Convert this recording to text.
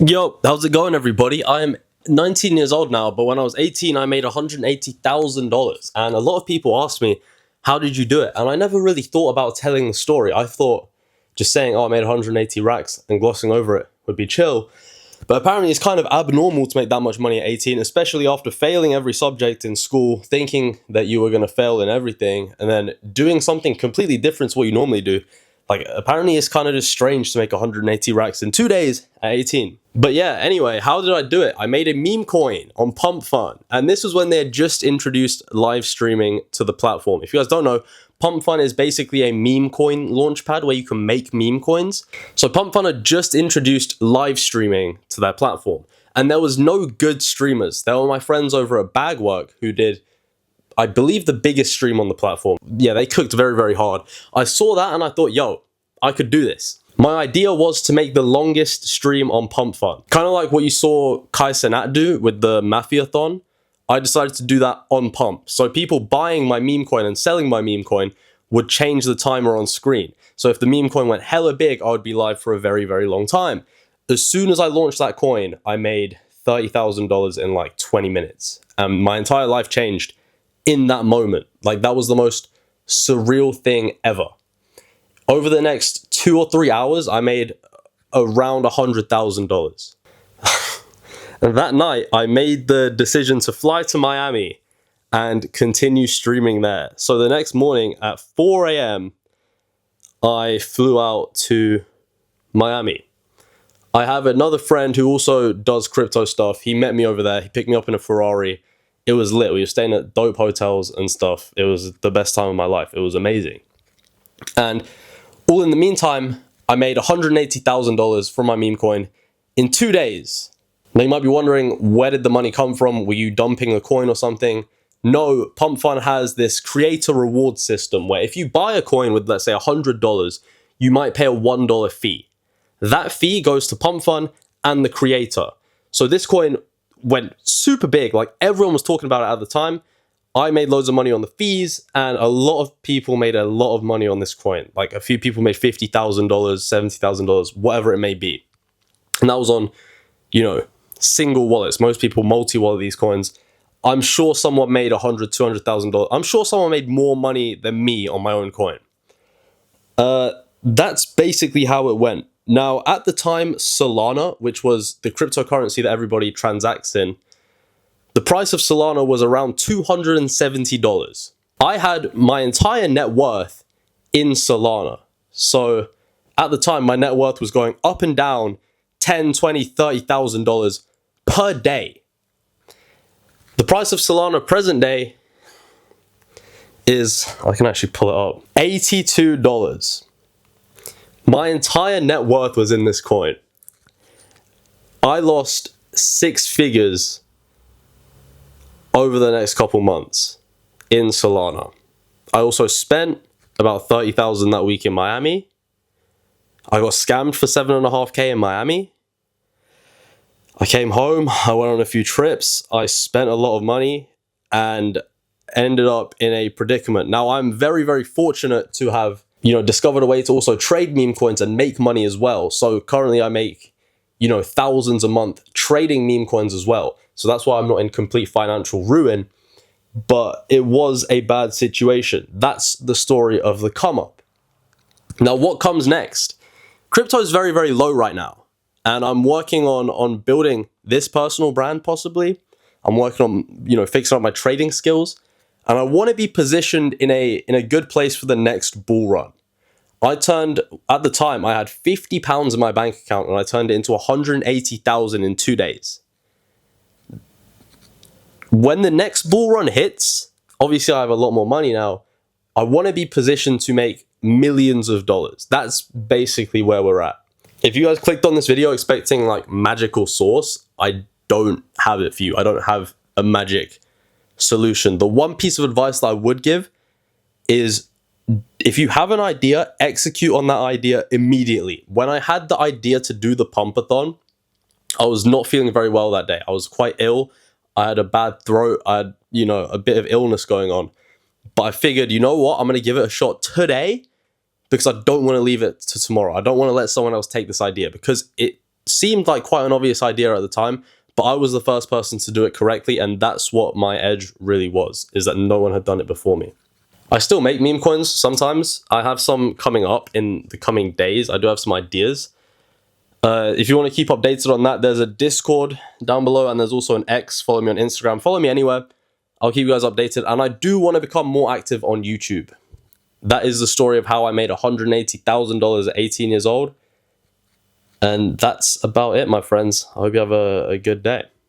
Yo, how's it going, everybody? I am 19 years old now, but when I was 18, I made $180,000. And a lot of people asked me, how did you do it? And I never really thought about telling the story. I thought just saying, oh, I made 180 racks and glossing over it would be chill. But apparently it's kind of abnormal to make that much money at 18, especially after failing every subject in school, thinking that you were going to fail in everything, and then doing something completely different to what you normally do. Like, apparently it's kind of just strange to make 180 racks in 2 days at 18. But yeah, anyway, how did I do it? I made a meme coin on Pump Fun. And this was when they had just introduced live streaming to the platform. If you guys don't know, Pump Fun is basically a meme coin launchpad where you can make meme coins. So Pump Fun had just introduced live streaming to their platform. And there was no good streamers. There were my friends over at Bagwork who did, I believe, the biggest stream on the platform. Yeah, they cooked very, very hard. I saw that and I thought, yo, I could do this. My idea was to make the longest stream on Pump Fun. Kind of like what you saw Kai Cenat do with the Mafiathon. I decided to do that on Pump. So people buying my meme coin and selling my meme coin would change the timer on screen. So if the meme coin went hella big, I would be live for a very, very long time. As soon as I launched that coin, I made $30,000 in like 20 minutes. And my entire life changed in that moment. Like, that was the most surreal thing ever. Over the next 2 or 3 hours, I made around $100,000. And that night, I made the decision to fly to Miami and continue streaming there. So the next morning at 4 a.m., I flew out to Miami. I have another friend who also does crypto stuff. He met me over there. He picked me up in a Ferrari. It was lit. We were staying at dope hotels and stuff. It was the best time of my life. It was amazing. And all in the meantime, I made $180,000 from my meme coin in 2 days. Now you might be wondering, where did the money come from? Were you dumping a coin or something? No, Pump Fun has this creator reward system where if you buy a coin with, let's say, $100, you might pay a $1 fee. That fee goes to Pump Fun and the creator. So this coin went super big. Like, everyone was talking about it at the time. I made loads of money on the fees, and a lot of people made a lot of money on this coin. Like, a few people made $50,000, $70,000, whatever it may be. And that was on, single wallets. Most people multi-wallet these coins. I'm sure someone made $100,000, $200,000. I'm sure someone made more money than me on my own coin. That's basically how it went. Now, at the time, Solana, which was the cryptocurrency that everybody transacts in, the price of Solana was around $270. I had my entire net worth in Solana. So at the time, my net worth was going up and down $10,000, $20,000, $30,000 per day. The price of Solana present day is, I can actually pull it up, $82. My entire net worth was in this coin. I lost 6 figures over the next couple months in Solana. I also spent about $30,000 that week in Miami. I got scammed for $7.5K in Miami. I came home, I went on a few trips, I spent a lot of money and ended up in a predicament. Now, I'm very, very fortunate to have, discovered a way to also trade meme coins and make money as well. So currently I make, thousands a month trading meme coins as well. So that's why I'm not in complete financial ruin, but it was a bad situation. That's the story of the come up. Now, what comes next? Crypto is very, very low right now. And I'm working on building this personal brand, possibly. I'm working on, fixing up my trading skills. And I want to be positioned in a good place for the next bull run. At the time, I had £50 in my bank account, and I turned it into 180,000 in 2 days. When the next bull run hits, obviously I have a lot more money now. I want to be positioned to make millions of dollars. That's basically where we're at. If you guys clicked on this video expecting like magical sauce, I don't have it for you. I don't have a magic solution. The one piece of advice that I would give is, if you have an idea, execute on that idea immediately. When I had the idea to do the Pumpathon, I was not feeling very well that day. I was quite ill. I had a bad throat. I had, a bit of illness going on. But I figured, you know what? I'm going to give it a shot today because I don't want to leave it to tomorrow. I don't want to let someone else take this idea because seemed like quite an obvious idea at the time, but I was the first person to do it correctly, and that's what my edge really was, is that no one had done it before me. I still make meme coins sometimes. I have some coming up in the coming days. I do have some ideas. If you want to keep updated on that, there's a Discord down below, and there's also an X. Follow me on Instagram. Follow me anywhere. I'll keep you guys updated, and I do want to become more active on YouTube. That is the story of how I made $180,000 at 18 years old. And that's about it, my friends. I hope you have a good day.